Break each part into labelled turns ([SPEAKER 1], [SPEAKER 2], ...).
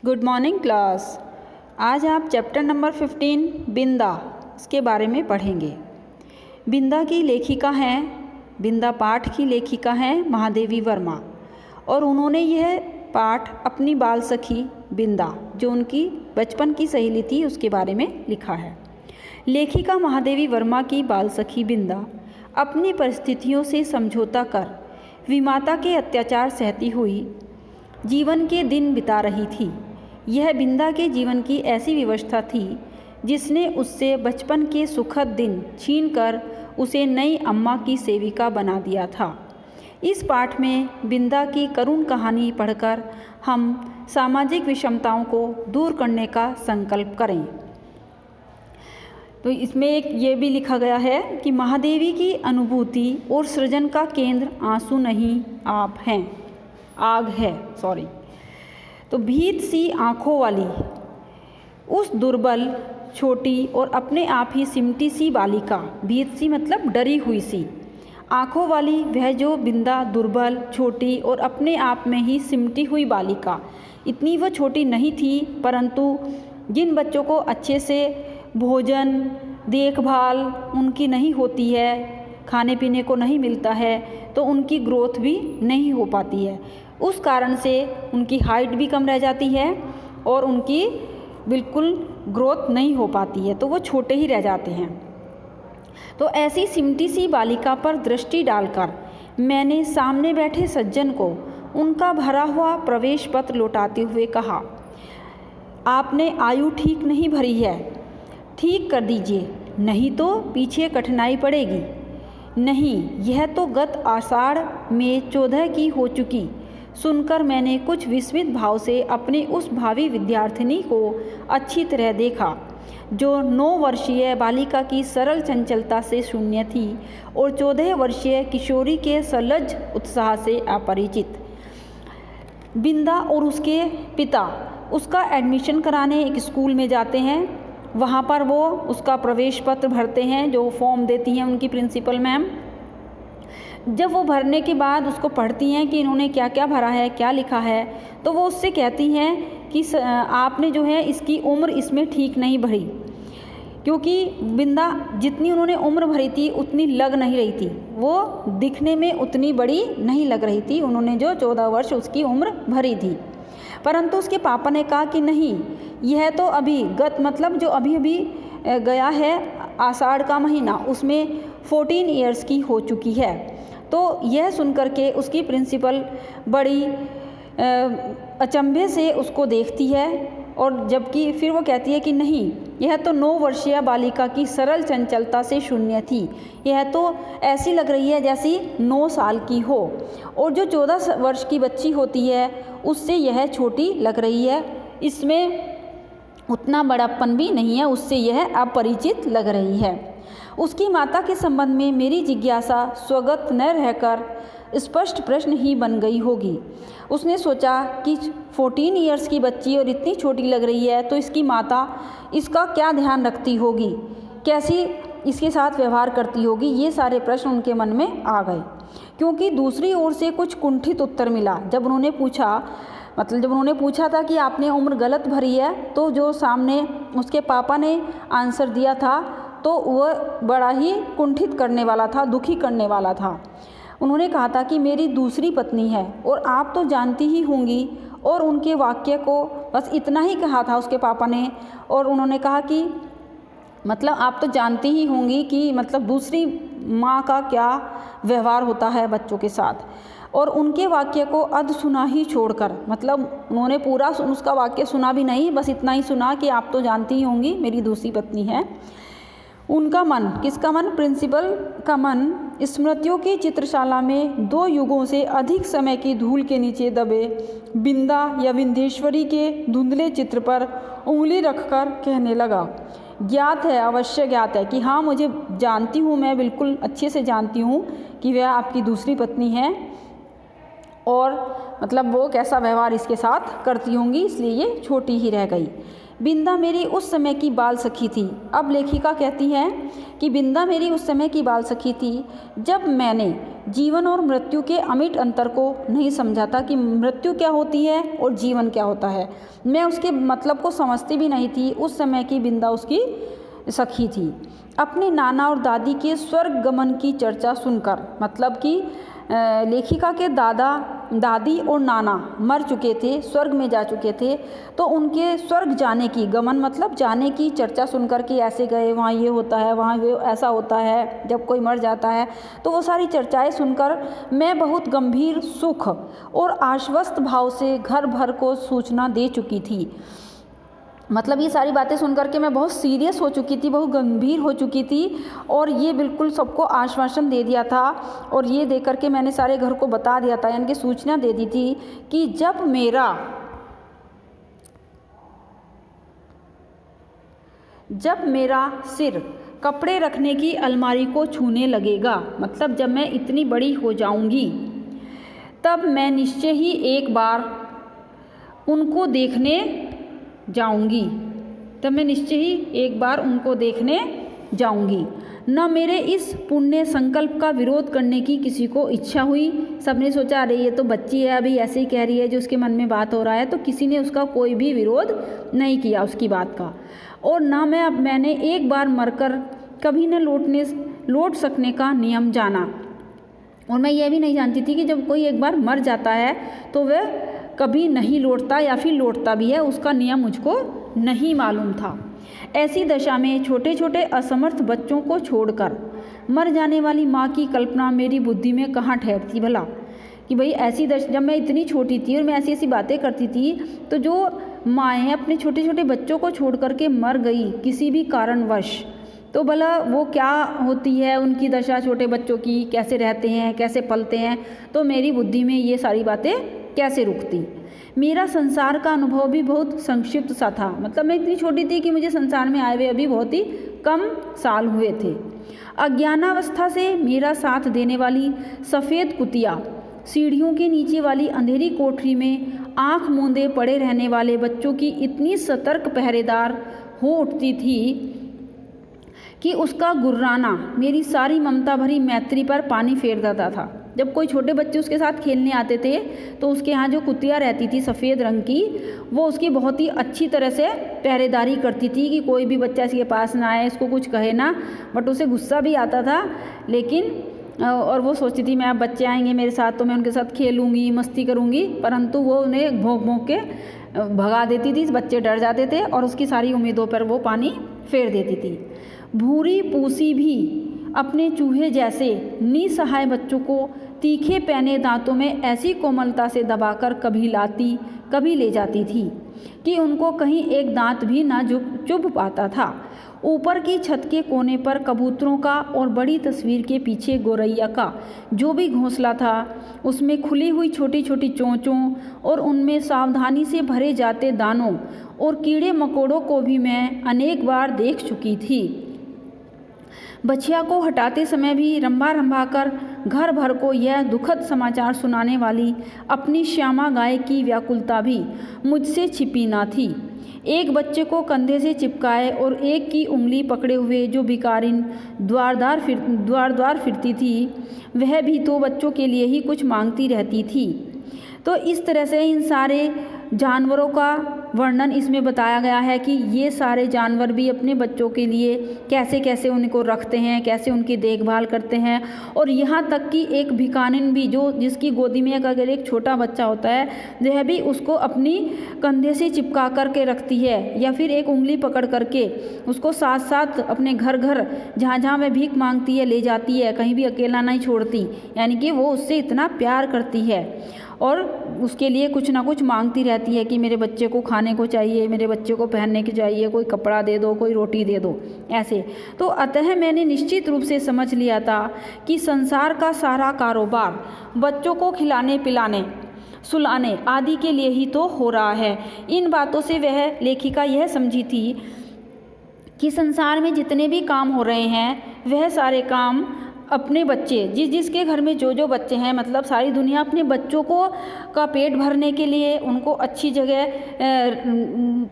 [SPEAKER 1] Good morning class. आज आप chapter number 15 बिंदा इसके बारे में पढ़ेंगे। बिंदा की लेखिका हैं, बिंदा पाठ की लेखिका हैं महादेवी वर्मा, और उन्होंने यह पाठ अपनी बाल सखी बिंदा, जो उनकी बचपन की सहेली थी, उसके बारे में लिखा है। लेखिका महादेवी वर्मा की बाल सखी बिंदा अपनी परिस्थितियों से समझौता कर विमाता के अत्याचार सहती हुई जीवन के दिन बिता रही थी। यह बिंदा के जीवन की ऐसी व्यवस्था थी जिसने उससे बचपन के सुखद दिन छीनकर उसे नई अम्मा की सेविका बना दिया था। इस पाठ में बिंदा की करुण कहानी पढ़कर हम सामाजिक विषमताओं को दूर करने का संकल्प करें। तो इसमें एक ये भी लिखा गया है कि महादेवी की अनुभूति और सृजन का केंद्र आंसू नहीं आप हैं, आग है, सॉरी। तो भीत सी आँखों वाली उस दुर्बल, छोटी और अपने आप ही सिमटी सी बालिका, भीत सी मतलब डरी हुई सी, आँखों वाली वह जो बिंदा दुर्बल, छोटी और अपने आप में ही सिमटी हुई बालिका, इतनी वह छोटी नहीं थी, परंतु जिन बच्चों को अच्छे से भोजन देखभाल उनकी नहीं होती है, खाने पीने को नहीं मिलता है, तो उनकी ग्रोथ भी नहीं हो पाती है। उस कारण से उनकी हाइट भी कम रह जाती है और उनकी बिल्कुल ग्रोथ नहीं हो पाती है, तो वो छोटे ही रह जाते हैं। तो ऐसी सिमटी सी बालिका पर दृष्टि डालकर मैंने सामने बैठे सज्जन को उनका भरा हुआ प्रवेश पत्र लौटाते हुए कहा, आपने आयु ठीक नहीं भरी है, ठीक कर दीजिए, नहीं तो पीछे कठिनाई पड़ेगी। नहीं, यह तो गत आषाढ़ में 14 की हो चुकी। सुनकर मैंने कुछ विस्मित भाव से अपनी उस भावी विद्यार्थिनी को अच्छी तरह देखा, जो 9 वर्षीय बालिका की सरल चंचलता से शून्य थी और 14 वर्षीय किशोरी के सलज उत्साह से अपरिचित। बिंदा और उसके पिता उसका एडमिशन कराने एक स्कूल में जाते हैं। वहाँ पर वो उसका प्रवेश पत्र भरते हैं, जो फॉर्म देती हैं उनकी प्रिंसिपल मैम। जब वो भरने के बाद उसको पढ़ती हैं कि इन्होंने क्या क्या भरा है, क्या लिखा है, तो वो उससे कहती हैं कि आपने जो है इसकी उम्र इसमें ठीक नहीं भरी, क्योंकि बिंदा जितनी उन्होंने उम्र भरी थी उतनी लग नहीं रही थी, वो दिखने में उतनी बड़ी नहीं लग रही थी, उन्होंने जो 14 वर्ष उसकी उम्र भरी थी। परंतु उसके पापा ने कहा कि नहीं, यह तो अभी गत मतलब जो अभी अभी गया है आषाढ़ का महीना, उसमें 14 ईयर्स की हो चुकी है। तो यह सुनकर के उसकी प्रिंसिपल बड़ी अचंभे से उसको देखती है, और जबकि फिर वो कहती है कि नहीं, यह तो 9 वर्षीय बालिका की सरल चंचलता से शून्य थी, यह तो ऐसी लग रही है जैसी 9 साल की हो, और जो 14 वर्ष की बच्ची होती है उससे यह छोटी लग रही है, इसमें उतना बड़ापन भी नहीं है, उससे यह अपरिचित लग रही है। उसकी माता के संबंध में मेरी जिज्ञासा स्वगत न रहकर स्पष्ट प्रश्न ही बन गई होगी। उसने सोचा कि 14 ईयर्स की बच्ची और इतनी छोटी लग रही है, तो इसकी माता इसका क्या ध्यान रखती होगी, कैसी इसके साथ व्यवहार करती होगी, ये सारे प्रश्न उनके मन में आ गए। क्योंकि दूसरी ओर से कुछ कुंठित उत्तर मिला। जब उन्होंने पूछा था कि आपने उम्र गलत भरी है, तो जो सामने उसके पापा ने आंसर दिया था तो वह बड़ा ही कुंठित करने वाला था, दुखी करने वाला था। उन्होंने कहा था कि मेरी दूसरी पत्नी है और आप तो जानती ही होंगी, और उनके वाक्य को बस इतना ही कहा था उसके पापा ने, और उन्होंने कहा कि मतलब आप तो जानती ही होंगी कि मतलब दूसरी माँ का क्या व्यवहार होता है बच्चों के साथ। और उनके वाक्य को अध सुना ही छोड़कर, मतलब उन्होंने पूरा उसका वाक्य सुना भी नहीं, बस इतना ही सुना कि आप तो जानती ही होंगी मेरी दूसरी पत्नी है। उनका मन, किसका मन? प्रिंसिपल का मन स्मृतियों की चित्रशाला में 2 युगों से अधिक समय की धूल के नीचे दबे बिंदा या विंध्येश्वरी के धुंधले चित्र पर उंगली रखकर कहने लगा, ज्ञात है, अवश्य ज्ञात है कि हाँ, मुझे जानती हूँ, मैं बिल्कुल अच्छे से जानती हूँ कि वह आपकी दूसरी पत्नी है, और मतलब वो कैसा व्यवहार इसके साथ करती होंगी, इसलिए ये छोटी ही रह गई। बिंदा मेरी उस समय की बाल सखी थी। अब लेखिका कहती है कि बिंदा मेरी उस समय की बाल सखी थी जब मैंने जीवन और मृत्यु के अमिट अंतर को नहीं समझा था कि मृत्यु क्या होती है और जीवन क्या होता है। मैं उसके मतलब को समझती भी नहीं थी। उस समय की बिंदा उसकी सखी थी। अपने नाना और दादी के स्वर्ग गमन की चर्चा सुनकर, मतलब कि लेखिका के दादा दादी और नाना मर चुके थे, स्वर्ग में जा चुके थे, तो उनके स्वर्ग जाने की, गमन मतलब जाने की चर्चा सुनकर कि ऐसे गए, वहाँ ये होता है, वहाँ वो ऐसा होता है जब कोई मर जाता है, तो वो सारी चर्चाएं सुनकर मैं बहुत गंभीर सुख और आश्वस्त भाव से घर भर को सूचना दे चुकी थी। मतलब ये सारी बातें सुनकर के मैं बहुत सीरियस हो चुकी थी, बहुत गंभीर हो चुकी थी और ये बिल्कुल सबको आश्वासन दे दिया था और ये दे करके मैंने सारे घर को बता दिया था, यानी कि सूचना दे दी थी कि जब मेरा सिर कपड़े रखने की अलमारी को छूने लगेगा, मतलब जब मैं इतनी बड़ी हो जाऊंगी, तब मैं निश्चय ही एक बार उनको देखने जाऊंगी। न मेरे इस पुण्य संकल्प का विरोध करने की किसी को इच्छा हुई। सबने सोचा अरे ये तो बच्ची है, अभी ऐसे ही कह रही है, जो उसके मन में बात हो रहा है, तो किसी ने उसका कोई भी विरोध नहीं किया उसकी बात का। और न मैंने एक बार मरकर कभी न लौट सकने का नियम जाना। और मैं यह भी नहीं जानती थी कि जब कोई एक बार मर जाता है तो वह कभी नहीं लौटता या फिर लौटता भी है, उसका नियम मुझको नहीं मालूम था। ऐसी दशा में छोटे छोटे असमर्थ बच्चों को छोड़कर मर जाने वाली माँ की कल्पना मेरी बुद्धि में कहाँ ठहरती भला, कि भाई ऐसी जब मैं इतनी छोटी थी और मैं ऐसी ऐसी बातें करती थी, तो जो माएँ अपने छोटे छोटे बच्चों को छोड़ करके मर गई किसी भी कारणवश, तो भला वो क्या होती है उनकी दशा, छोटे बच्चों की, कैसे रहते हैं, कैसे पलते हैं। तो मेरी बुद्धि में ये सारी बातें कैसे रुकती। मेरा संसार का अनुभव भी बहुत संक्षिप्त सा था, मतलब मैं इतनी छोटी थी कि मुझे संसार में आए हुए अभी बहुत ही कम साल हुए थे। अज्ञानावस्था से मेरा साथ देने वाली सफ़ेद कुतिया सीढ़ियों के नीचे वाली अंधेरी कोठरी में आंख मूंदे पड़े रहने वाले बच्चों की इतनी सतर्क पहरेदार हो उठती थी कि उसका गुर्राना मेरी सारी ममता भरी मैत्री पर पानी फेर देता था। जब कोई छोटे बच्चे उसके साथ खेलने आते थे तो उसके यहाँ जो कुतिया रहती थी सफ़ेद रंग की, वो उसकी बहुत ही अच्छी तरह से पहरेदारी करती थी कि कोई भी बच्चा इसके पास ना आए, इसको कुछ कहे ना। बट उसे गुस्सा भी आता था, लेकिन और वो सोचती थी मैं अब बच्चे आएंगे मेरे साथ तो मैं उनके साथ खेलूँगी, मस्ती करूँगी, परंतु वो उन्हें भोंक भोंक के भगा देती थी। बच्चे डर जाते थे और उसकी सारी उम्मीदों पर वो पानी फेर देती थी। भूरी पूसी भी अपने चूहे जैसे निसहाय बच्चों को तीखे पैने दांतों में ऐसी कोमलता से दबाकर कभी लाती कभी ले जाती थी कि उनको कहीं एक दांत भी ना चुभ पाता था। ऊपर की छत के कोने पर कबूतरों का और बड़ी तस्वीर के पीछे गोरैया का जो भी घोंसला था, उसमें खुली हुई छोटी छोटी चोंचों और उनमें सावधानी से भरे जाते दानों और कीड़े मकोड़ों को भी मैं अनेक बार देख चुकी थी। बछिया को हटाते समय भी रंभा रंभा कर घर भर को यह दुखद समाचार सुनाने वाली अपनी श्यामा गाय की व्याकुलता भी मुझसे छिपी ना थी। एक बच्चे को कंधे से चिपकाए और एक की उंगली पकड़े हुए जो भिखारिन द्वार फिरती थी, वह भी तो बच्चों के लिए ही कुछ मांगती रहती थी। तो इस तरह से इन सारे जानवरों का वर्णन इसमें बताया गया है कि ये सारे जानवर भी अपने बच्चों के लिए कैसे कैसे उनको रखते हैं, कैसे उनकी देखभाल करते हैं। और यहाँ तक कि एक भिखारिन भी जो जिसकी गोदी में अगर एक छोटा बच्चा होता है, वह भी उसको अपनी कंधे से चिपका करके रखती है या फिर एक उंगली पकड़ करके उसको साथ साथ अपने घर घर जहाँ जहाँ वह भीख मांगती है ले जाती है, कहीं भी अकेला नहीं छोड़ती। यानी कि वो उससे इतना प्यार करती है और उसके लिए कुछ ना कुछ मांगती रहती है कि मेरे बच्चे को खाने को चाहिए, मेरे बच्चे को पहनने को चाहिए, कोई कपड़ा दे दो, कोई रोटी दे दो, ऐसे। तो अतः मैंने निश्चित रूप से समझ लिया था कि संसार का सारा कारोबार बच्चों को खिलाने पिलाने सुलाने आदि के लिए ही तो हो रहा है। इन बातों से वह लेखिका यह समझी थी कि संसार में जितने भी काम हो रहे हैं वह सारे काम अपने बच्चे जिसके घर में जो बच्चे हैं, मतलब सारी दुनिया अपने बच्चों को का पेट भरने के लिए, उनको अच्छी जगह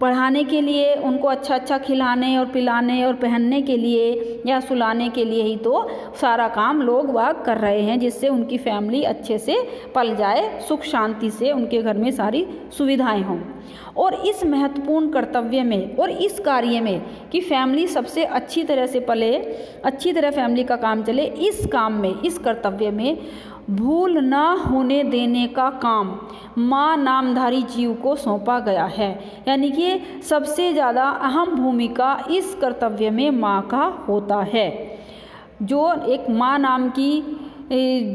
[SPEAKER 1] पढ़ाने के लिए, उनको अच्छा खिलाने और पिलाने और पहनने के लिए या सुलाने के लिए ही तो सारा काम लोग वाग कर रहे हैं, जिससे उनकी फैमिली अच्छे से पल जाए, सुख शांति से उनके घर में सारी सुविधाएं हों। और इस महत्वपूर्ण कर्तव्य में और इस कार्य में कि फैमिली सबसे अच्छी तरह से पले, अच्छी तरह फैमिली का काम चले, इस काम में, इस कर्तव्य में भूल ना होने देने का काम माँ नामधारी जीव को सौंपा गया है। यानी कि सबसे ज़्यादा अहम भूमिका इस कर्तव्य में माँ का होता है। जो एक माँ नाम की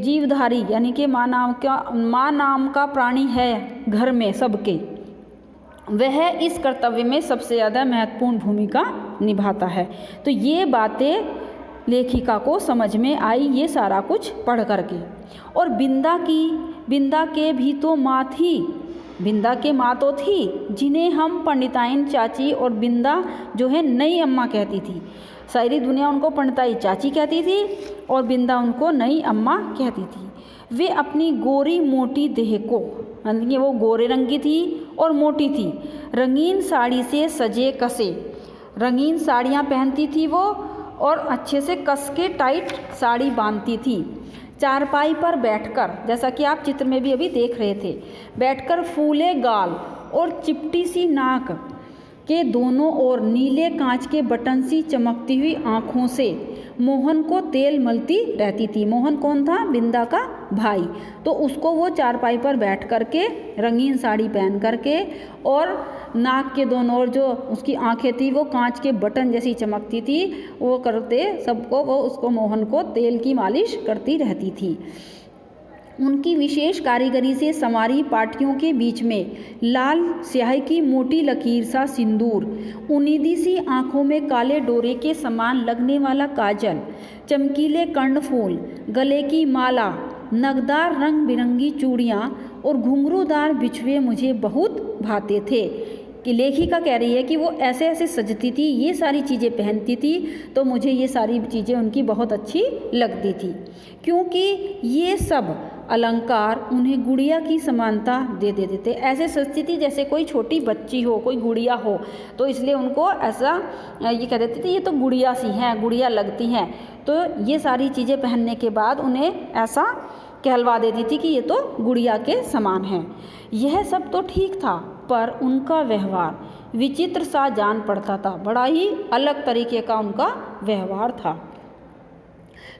[SPEAKER 1] जीवधारी, यानी कि माँ नाम का प्राणी है घर में सबके, वह इस कर्तव्य में सबसे ज़्यादा महत्वपूर्ण भूमिका निभाता है। तो ये बातें लेखिका को समझ में आई, ये सारा कुछ पढ़ करके। और बिंदा के भी तो माँ थी, बिंदा के माँ तो थी, जिन्हें हम पंडिताइन चाची और बिंदा जो है नई अम्मा कहती थी। सारी दुनिया उनको पंडिताई चाची कहती थी और बिंदा उनको नई अम्मा कहती थी। वे अपनी गोरी मोटी देह को, यानी वो गोरे रंग की थी और मोटी थी, रंगीन साड़ी से सजे कसे, रंगीन साड़ियाँ पहनती थी वो और अच्छे से कस के टाइट साड़ी बांधती थी। चारपाई पर बैठकर, जैसा कि आप चित्र में भी अभी देख रहे थे, बैठकर फूले गाल और चिपटी सी नाक के दोनों ओर नीले कांच के बटन सी चमकती हुई आँखों से मोहन को तेल मलती रहती थी। मोहन कौन था? बिंदा का भाई। तो उसको वो चारपाई पर बैठ करके रंगीन साड़ी पहन करके और नाक के दोनों ओर जो उसकी आंखें थी वो कांच के बटन जैसी चमकती थी, वो करते सबको, वो उसको मोहन को तेल की मालिश करती रहती थी। उनकी विशेष कारीगरी से संवारी पाटियों के बीच में लाल स्याही की मोटी लकीर सा सिंदूर, उनीदी सी आँखों में काले डोरे के समान लगने वाला काजल, चमकीले कर्णफूल, गले की माला, नगदार रंग बिरंगी चूड़ियाँ और घुंघरूदार बिछुए मुझे बहुत भाते थे। कि लेखिका कह रही है कि वो ऐसे ऐसे सजती थी, ये सारी चीज़ें पहनती थी, तो मुझे ये सारी चीज़ें उनकी बहुत अच्छी लगती थी, क्योंकि ये सब अलंकार उन्हें गुड़िया की समानता दे देते थे। ऐसे सजती थी जैसे कोई छोटी बच्ची हो, कोई गुड़िया हो, तो इसलिए उनको ऐसा ये कह देते थे ये तो गुड़िया सी हैं, गुड़िया लगती हैं। तो ये सारी चीज़ें पहनने के बाद उन्हें ऐसा कहलवा देती थी कि ये तो गुड़िया के समान है। यह सब तो ठीक था, पर उनका व्यवहार विचित्र सा जान पड़ता था, बड़ा ही अलग तरीके का उनका व्यवहार था।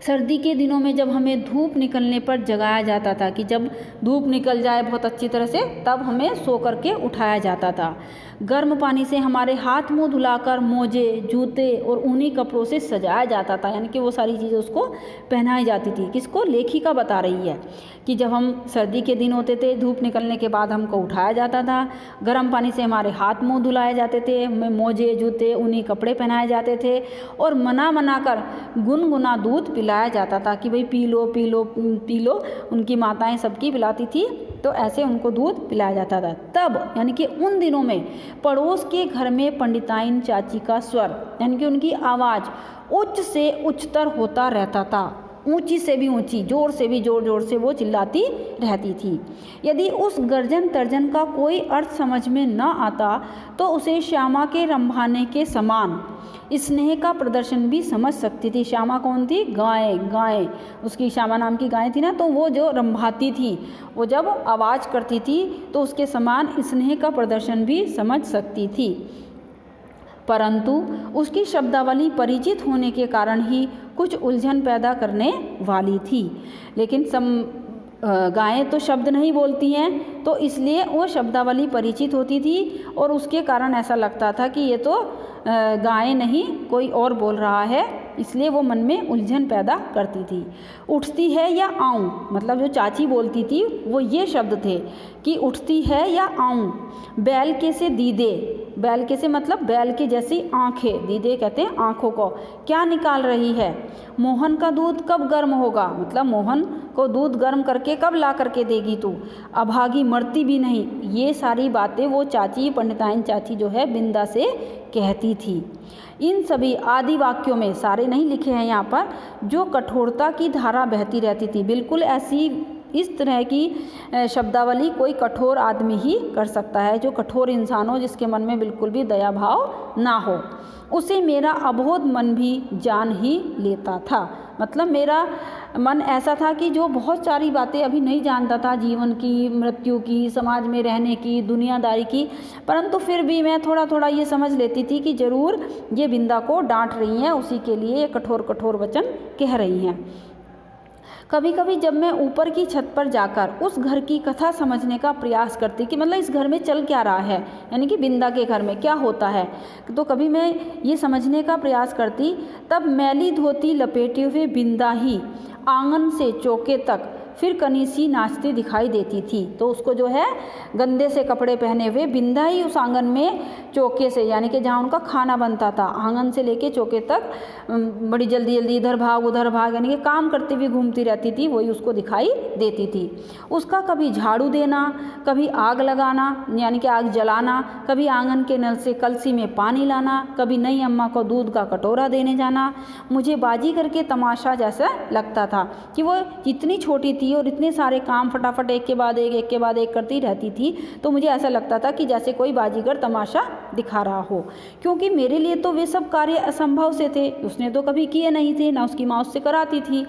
[SPEAKER 1] सर्दी के दिनों में जब हमें धूप निकलने पर जगाया जाता था, कि जब धूप निकल जाए बहुत अच्छी तरह से, तब हमें सो करके उठाया जाता था। गर्म पानी से हमारे हाथ मुंह धुलाकर मोजे, जूते और ऊनी कपड़ों से सजाया जाता था, यानी कि वो सारी चीज़ें उसको पहनाई जाती थी। किसको? लेखिका बता रही है कि जब हम सर्दी के दिन होते थे, धूप निकलने के बाद हमको उठाया जाता था, गर्म पानी से हमारे हाथ मुंह धुलाए जाते थे, हमें मोजे, जूते, ऊनी कपड़े पहनाए जाते थे और मना कर गुनगुना दूध पिलाया जाता था कि भाई P low P low P low. उनकी माताएं सबकी पिलाती थी, तो ऐसे उनको दूध पिलाया जाता था। तब यानी कि उन दिनों में पड़ोस के घर में पंडिताइन चाची का स्वर, यानी कि उनकी आवाज़ उच्च से उच्चतर होता रहता था, ऊंची से भी ऊंची, जोर से भी जोर से वो चिल्लाती रहती थी। यदि उस गर्जन तर्जन का कोई अर्थ समझ में न आता तो उसे श्यामा के रंभाने के समान स्नेह का प्रदर्शन भी समझ सकती थी। श्यामा कौन थी? गाय, उसकी श्यामा नाम की गाय थी ना, तो वो जो रंभाती थी, वो जब आवाज़ करती थी तो उसके समान स्नेह का प्रदर्शन भी समझ सकती थी। परंतु उसकी शब्दावली परिचित होने के कारण ही कुछ उलझन पैदा करने वाली थी। लेकिन गायें तो शब्द नहीं बोलती हैं, तो इसलिए वो शब्दावली परिचित होती थी और उसके कारण ऐसा लगता था कि ये तो गायें नहीं, कोई और बोल रहा है, इसलिए वो मन में उलझन पैदा करती थी। उठती है या आऊँ, मतलब जो चाची बोलती थी वो ये शब्द थे कि उठती है या आऊँ, बैल के से दीदे, बैल के से मतलब बैल के जैसी आंखें, दीदे कहते हैं आंखों को, क्या निकाल रही है? मोहन का दूध कब गर्म होगा, मतलब मोहन को दूध गर्म करके कब ला करके देगी तू? अभागी मरती भी नहीं। ये सारी बातें वो चाची, पंडिताइन चाची जो है बिंदा से कहती थी। इन सभी आदि वाक्यों में, सारे नहीं लिखे हैं यहाँ पर, जो कठोरता की धारा बहती रहती थी। बिल्कुल ऐसी इस तरह की शब्दावली कोई कठोर आदमी ही कर सकता है, जो कठोर इंसान हो, जिसके मन में बिल्कुल भी दया भाव ना हो। उसे मेरा अबोध मन भी जान ही लेता था, मतलब मेरा मन ऐसा था कि जो बहुत सारी बातें अभी नहीं जानता था, जीवन की, मृत्यु की, समाज में रहने की, दुनियादारी की, परंतु फिर भी मैं थोड़ा थोड़ा ये समझ लेती थी कि ज़रूर ये बिंदा को डांट रही हैं, उसी के लिए ये कठोर कठोर वचन कह रही हैं। कभी कभी जब मैं ऊपर की छत पर जाकर उस घर की कथा समझने का प्रयास करती कि मतलब इस घर में चल क्या रहा है, यानी कि बिंदा के घर में क्या होता है, तो कभी मैं ये समझने का प्रयास करती, तब मैली धोती लपेटे हुए बिंदा ही आंगन से चौके तक फिर कनीसी नाचती दिखाई देती थी। तो उसको जो है गंदे से कपड़े पहने हुए बिंदा ही उस आंगन में चौके से, यानी कि जहाँ उनका खाना बनता था, आंगन से लेके चौके तक बड़ी जल्दी जल्दी इधर भाग उधर भाग, यानी कि काम करते हुए घूमती रहती थी, वही उसको दिखाई देती थी। उसका कभी झाड़ू देना, कभी आग लगाना यानी कि आग जलाना, कभी आंगन के नल से कलसी में पानी लाना, कभी नई अम्मा को दूध का कटोरा देने जाना, मुझे बाजीगर के तमाशा जैसा लगता था कि वो इतनी छोटी थी और इतने सारे काम फटाफट एक के बाद एक करती रहती थी, तो मुझे ऐसा लगता था कि जैसे कोई बाजीगर तमाशा दिखा रहा हो, क्योंकि मेरे लिए तो वे सब कार्य असंभव से थे, उसने तो कभी किए नहीं थे, ना उसकी माँ उससे कराती थी।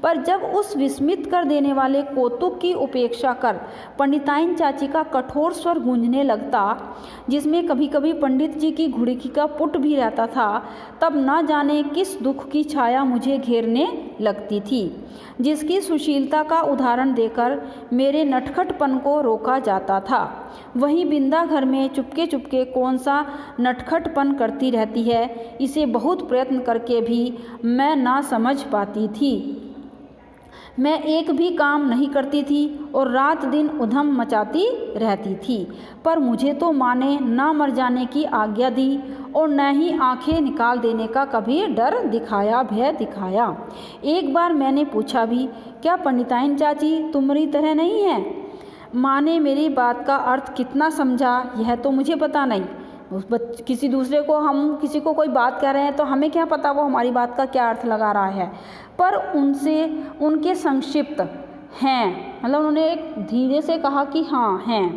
[SPEAKER 1] पर जब उस विस्मित कर देने वाले कौतुक की उपेक्षा कर पंडिताइन चाची का कठोर स्वर गूंजने लगता, जिसमें कभी कभी पंडित जी की घुड़की का पुट भी रहता था, तब न जाने किस दुख की छाया मुझे घेरने लगती थी, जिसकी सुशीलता का उदाहरण देकर मेरे नटखटपन को रोका जाता था। वहीं बिंदा घर में चुपके चुपके कौन सा नटखटपन करती रहती है, इसे बहुत प्रयत्न करके भी मैं ना समझ पाती थी। मैं एक भी काम नहीं करती थी और रात दिन उधम मचाती रहती थी, पर मुझे तो माँ ने ना मर जाने की आज्ञा दी और न ही आंखें निकाल देने का कभी डर दिखाया, भय दिखाया। एक बार मैंने पूछा भी, क्या पंडिताइन चाची तुम्हारी तरह नहीं है? माँ ने मेरी बात का अर्थ कितना समझा यह तो मुझे पता नहीं। किसी दूसरे को, हम किसी को कोई बात कह रहे हैं तो हमें क्या पता वो हमारी बात का क्या अर्थ लगा रहा है, पर उनसे उनके संक्षिप्त हैं, मतलब उन्होंने एक धीरे से कहा कि हाँ हैं,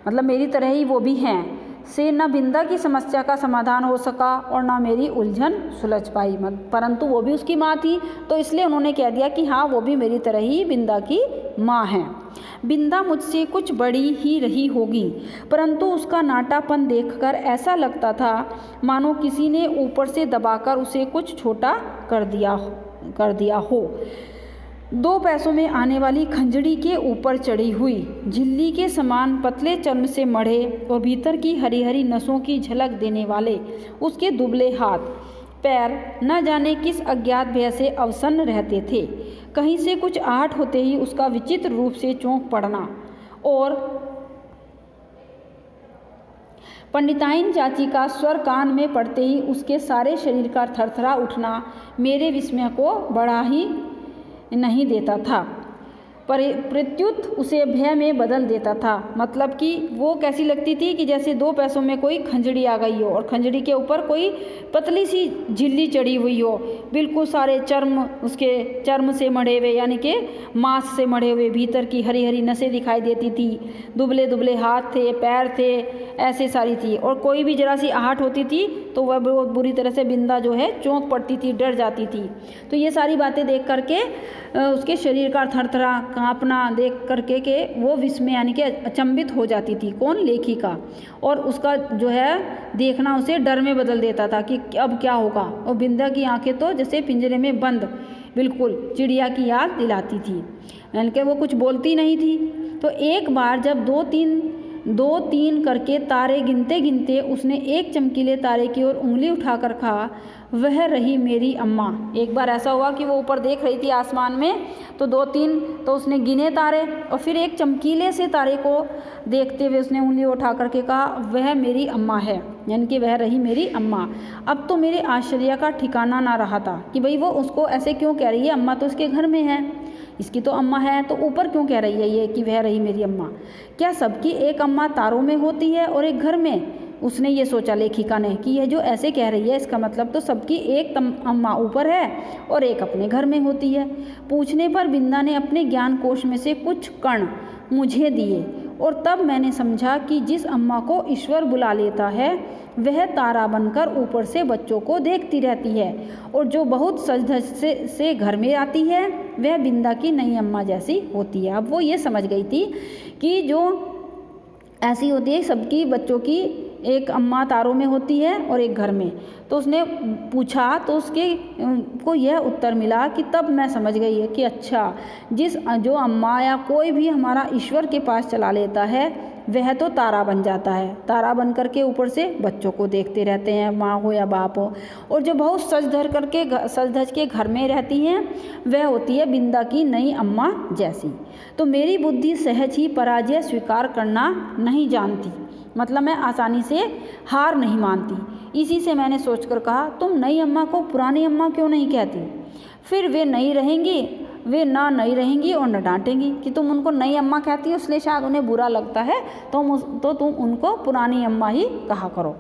[SPEAKER 1] मतलब मेरी तरह ही वो भी हैं, से न बिंदा की समस्या का समाधान हो सका और न मेरी उलझन सुलझ पाई। परंतु वो भी उसकी माँ थी, तो इसलिए उन्होंने कह दिया कि हाँ वो भी मेरी तरह ही बिंदा की माँ है। बिंदा मुझसे कुछ बड़ी ही रही होगी, परंतु उसका नाटापन देखकर ऐसा लगता था मानो किसी ने ऊपर से दबाकर उसे कुछ छोटा कर दिया हो। 2 पैसों में आने वाली खंजड़ी के ऊपर चढ़ी हुई झिल्ली के समान पतले चर्म से मढ़े और भीतर की हरी हरी नसों की झलक देने वाले उसके दुबले हाथ पैर न जाने किस अज्ञात भय से अवसन्न रहते थे। कहीं से कुछ आहट होते ही उसका विचित्र रूप से चौंक पड़ना और पंडिताइन चाची का स्वर कान में पड़ते ही उसके सारे शरीर का थरथरा उठना मेरे विस्मय को बढ़ा ही नहीं देता था, पर प्रत्युत उसे भय में बदल देता था। मतलब कि वो कैसी लगती थी कि जैसे 2 पैसों में कोई खंजड़ी आ गई हो और खंजड़ी के ऊपर कोई पतली सी झिल्ली चढ़ी हुई हो, बिल्कुल सारे चर्म उसके चर्म से मढ़े हुए, यानी कि मांस से मढ़े हुए, भीतर की हरी हरी नसें दिखाई देती थी, दुबले दुबले हाथ थे, पैर थे, ऐसे सारी थी, और कोई भी जरा सी आहट होती थी तो वह बहुत बुरी तरह से बिंदा जो है चौंक पड़ती थी, डर जाती थी। तो ये सारी बातें देख करके उसके शरीर का थरथरा कांपना देख करके के वो विस्मय यानी कि अचंभित हो जाती थी। कौन? लेखिका। और उसका जो है देखना उसे डर में बदल देता था कि अब क्या होगा। और बिंदा की आंखें तो जैसे पिंजरे में बंद बिल्कुल चिड़िया की याद दिलाती थी, यानी कि वो कुछ बोलती नहीं थी। तो एक बार जब 2-3 2 3 करके तारे गिनते गिनते उसने एक चमकीले तारे की ओर उंगली उठाकर कहा, वह रही मेरी अम्मा। एक बार ऐसा हुआ कि वो ऊपर देख रही थी आसमान में, तो 2 3 तो उसने गिने तारे और फिर एक चमकीले से तारे को देखते हुए उसने उंगली उठा करके कहा, वह मेरी अम्मा है, यानी कि वह रही मेरी अम्मा। अब तो मेरे आश्चर्य का ठिकाना ना रहा था कि भाई वो उसको ऐसे क्यों कह रही है, अम्मा तो उसके घर में है, इसकी तो अम्मा है, तो ऊपर क्यों कह रही है ये कि वह रही मेरी अम्मा। क्या सबकी एक अम्मा तारों में होती है और एक घर में? उसने ये सोचा लेखिका ने कि यह जो ऐसे कह रही है इसका मतलब तो सबकी एक अम्मा ऊपर है और एक अपने घर में होती है। पूछने पर बिंदा ने अपने ज्ञान कोश में से कुछ कण मुझे दिए और तब मैंने समझा कि जिस अम्मा को ईश्वर बुला लेता है वह तारा बनकर ऊपर से बच्चों को देखती रहती है, और जो बहुत सज धज से घर में आती है वह बिंदा की नई अम्मा जैसी होती है। अब वो ये समझ गई थी कि जो ऐसी होती है सबकी बच्चों की एक अम्मा तारों में होती है और एक घर में। तो उसने पूछा तो उसके को यह उत्तर मिला कि तब मैं समझ गई है कि अच्छा, जो अम्मा या कोई भी हमारा ईश्वर के पास चला लेता है वह तो तारा बन जाता है, तारा बन करके ऊपर से बच्चों को देखते रहते हैं, माँ हो या बाप हो। और जो बहुत सज धज के घर में रहती हैं वह होती है बिंदा की नई अम्मा जैसी। तो मेरी बुद्धि सहज ही पराजय स्वीकार करना नहीं जानती, मतलब मैं आसानी से हार नहीं मानती। इसी से मैंने सोचकर कहा, तुम नई अम्मा को पुरानी अम्मा क्यों नहीं कहती? फिर वे ना नई रहेंगी और न डांटेंगी कि तुम उनको नई अम्मा कहती हो, इसलिए शायद उन्हें बुरा लगता है, तो तुम उनको पुरानी अम्मा ही कहा करो।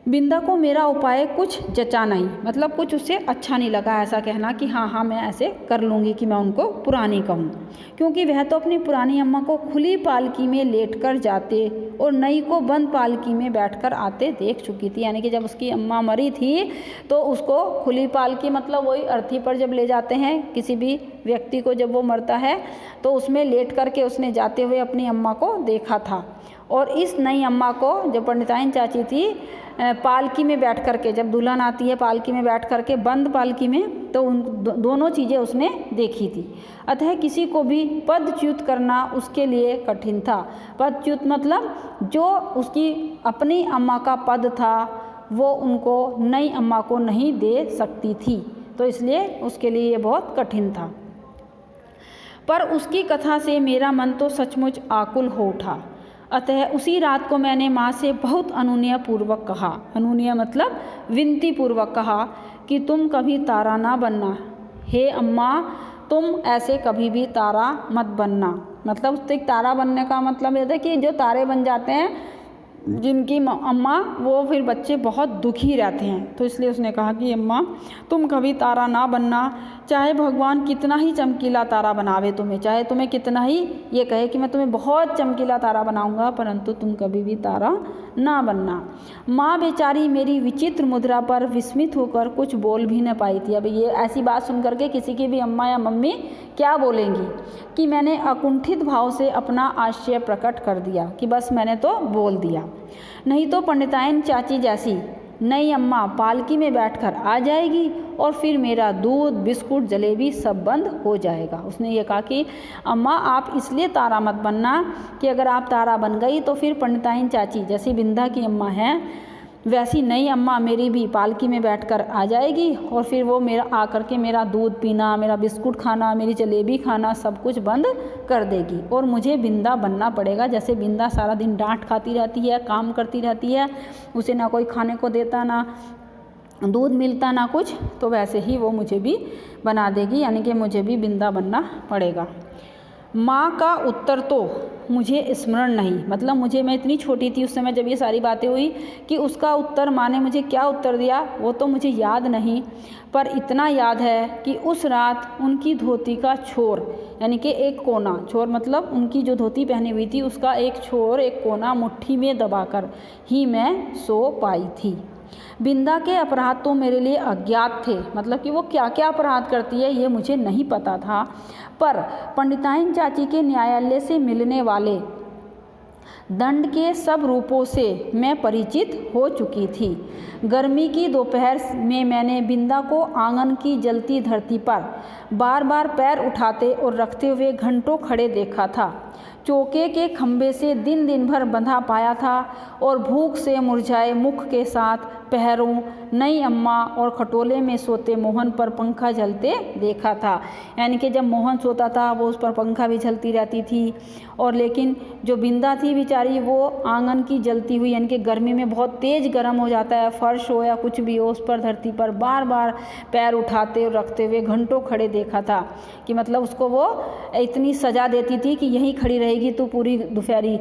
[SPEAKER 1] बिंदा को मेरा उपाय कुछ जचा नहीं, मतलब कुछ उससे अच्छा नहीं लगा ऐसा कहना कि हाँ मैं ऐसे कर लूँगी कि मैं उनको पुरानी कहूँ, क्योंकि वह तो अपनी पुरानी अम्मा को खुली पालकी में लेटकर जाते और नई को बंद पालकी में बैठकर आते देख चुकी थी। यानी कि जब उसकी अम्मा मरी थी तो उसको खुली पालकी, मतलब वही अर्थी पर जब ले जाते हैं किसी भी व्यक्ति को, जब वो मरता है तो उसमें लेट करके उसने जाते हुए अपनी अम्मा को देखा था। और इस नई अम्मा को जो पंडिताइन चाची थी पालकी में बैठ करके, जब दुल्हन आती है पालकी में बैठ करके बंद पालकी में, तो उन दोनों चीज़ें उसने देखी थी। अतः किसी को भी पदच्युत करना उसके लिए कठिन था। पदच्युत मतलब जो उसकी अपनी अम्मा का पद था वो उनको नई अम्मा को नहीं दे सकती थी, तो इसलिए उसके लिए ये बहुत कठिन था। पर उसकी कथा से मेरा मन तो सचमुच आकुल हो उठा। अतः उसी रात को मैंने माँ से बहुत अनुनय पूर्वक कहा, अनुनय मतलब विनती पूर्वक कहा कि तुम कभी तारा ना बनना, हे अम्मा तुम ऐसे कभी भी तारा मत बनना। मतलब उससे तारा बनने का मतलब ये था कि जो तारे बन जाते हैं जिनकी अम्मा, वो फिर बच्चे बहुत दुखी रहते हैं, तो इसलिए उसने कहा कि अम्मा तुम कभी तारा ना बनना, चाहे भगवान कितना ही चमकीला तारा बनावे तुम्हें, चाहे तुम्हें कितना ही ये कहे कि मैं तुम्हें बहुत चमकीला तारा बनाऊंगा, परंतु तुम कभी भी तारा ना बनना। माँ बेचारी मेरी विचित्र मुद्रा पर विस्मित होकर कुछ बोल भी न पाई थी। अब ये ऐसी बात सुन करके किसी की भी अम्मा या मम्मी क्या बोलेंगी, कि मैंने अकुंठित भाव से अपना आश्चर्य प्रकट कर दिया कि बस मैंने तो बोल दिया। नहीं तो पंडिताइन चाची जैसी नई अम्मा पालकी में बैठकर आ जाएगी और फिर मेरा दूध बिस्कुट जलेबी सब बंद हो जाएगा। उसने ये कहा कि अम्मा आप इसलिए तारा मत बनना कि अगर आप तारा बन गई तो फिर पंडिताइन चाची जैसी बिंदा की अम्मा है वैसी नई अम्मा मेरी भी पालकी में बैठकर आ जाएगी और फिर वो मेरा आकर के मेरा दूध पीना, मेरा बिस्कुट खाना, मेरी जलेबी खाना सब कुछ बंद कर देगी और मुझे बिंदा बनना पड़ेगा। जैसे बिंदा सारा दिन डांट खाती रहती है, काम करती रहती है, उसे ना कोई खाने को देता, ना दूध मिलता, ना कुछ, तो वैसे ही वो मुझे भी बना देगी, यानी कि मुझे भी बिंदा बनना पड़ेगा। माँ का उत्तर तो मुझे स्मरण नहीं, मतलब मैं इतनी छोटी थी उस समय जब ये सारी बातें हुई कि उसका उत्तर माँ ने मुझे क्या उत्तर दिया वो तो मुझे याद नहीं, पर इतना याद है कि उस रात उनकी धोती का छोर, यानी कि एक कोना, छोर मतलब उनकी जो धोती पहनी हुई थी उसका एक छोर, एक कोना मुट्ठी में दबाकर ही मैं सो पाई थी। बिंदा के अपराध तो मेरे लिए अज्ञात थे, मतलब कि वो क्या क्या अपराध करती है ये मुझे नहीं पता था, पर पंडिताइन चाची के न्यायालय से मिलने वाले दंड के सब रूपों से मैं परिचित हो चुकी थी। गर्मी की दोपहर में मैंने बिंदा को आंगन की जलती धरती पर बार बार पैर उठाते और रखते हुए घंटों खड़े देखा था। चौके के खंभे से दिन दिन भर बंधा पाया था और भूख से मुरझाए मुख के साथ पहरों नई अम्मा और खटोले में सोते मोहन पर पंखा झलते देखा था। यानी कि जब मोहन सोता था वो उस पर पंखा भी झलती रहती थी, और लेकिन जो बिंदा थी बेचारी वो आंगन की जलती हुई, यानी कि गर्मी में बहुत तेज़ गर्म हो जाता है, फर्श हो या कुछ भी हो उस पर धरती पर बार बार पैर उठाते और रखते हुए घंटों खड़े देखा था कि मतलब उसको वो इतनी सज़ा देती थी कि यहीं खड़ी रहेगी तो पूरी दोपहरी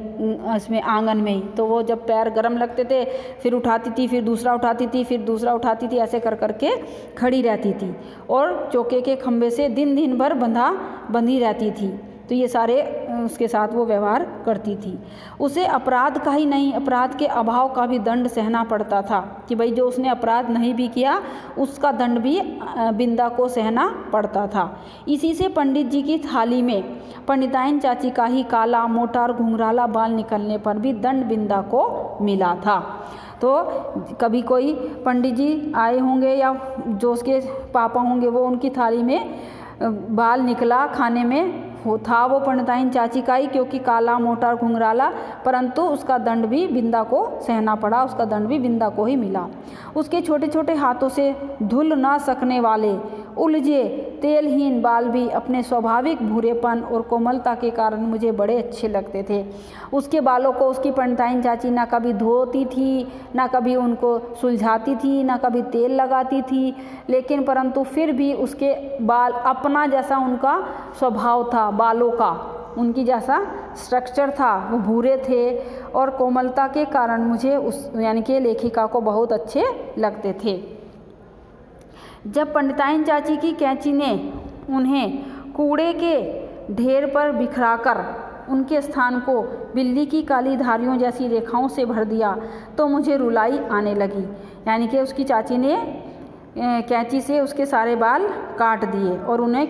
[SPEAKER 1] इसमें आंगन में ही। तो वो जब पैर गर्म लगते थे फिर उठाती थी, फिर दूसरा उठाती थी, फिर दूसरा उठाती थी, ऐसे कर करके खड़ी रहती थी और चौके के खंभे से दिन दिन भर बंधी रहती थी। तो ये सारे उसके साथ वो व्यवहार करती थी। उसे अपराध का ही नहीं, अपराध के अभाव का भी दंड सहना पड़ता था कि भाई जो उसने अपराध नहीं भी किया उसका दंड भी बिंदा को सहना पड़ता था। इसी से पंडित जी की थाली में पंडिताइन चाची का ही काला मोटा और घुंघराला बाल निकलने पर भी दंड बिंदा को मिला था। तो कभी कोई पंडित जी आए होंगे या जो उसके पापा होंगे वो उनकी थाली में बाल निकला खाने में था वो पंडिताइन चाची का ही, क्योंकि काला मोटा और घुंघराला, परंतु उसका दंड भी बिंदा को सहना पड़ा, उसका दंड भी बिंदा को ही मिला। उसके छोटे छोटे हाथों से धुल ना सकने वाले उलझे तेलहीन बाल भी अपने स्वाभाविक भूरेपन और कोमलता के कारण मुझे बड़े अच्छे लगते थे। उसके बालों को उसकी पंडिताइन चाची ना कभी धोती थी, ना कभी उनको सुलझाती थी, ना कभी तेल लगाती थी, लेकिन परंतु फिर भी उसके बाल अपना जैसा उनका स्वभाव था, बालों का उनकी जैसा स्ट्रक्चर था, वो भूरे थे और कोमलता के कारण मुझे उस यानी कि लेखिका को बहुत अच्छे लगते थे। जब पंडिताइन चाची की कैंची ने उन्हें कूड़े के ढेर पर बिखराकर उनके स्थान को बिल्ली की काली धारियों जैसी रेखाओं से भर दिया तो मुझे रुलाई आने लगी। यानी कि उसकी चाची ने कैंची से उसके सारे बाल काट दिए और उन्हें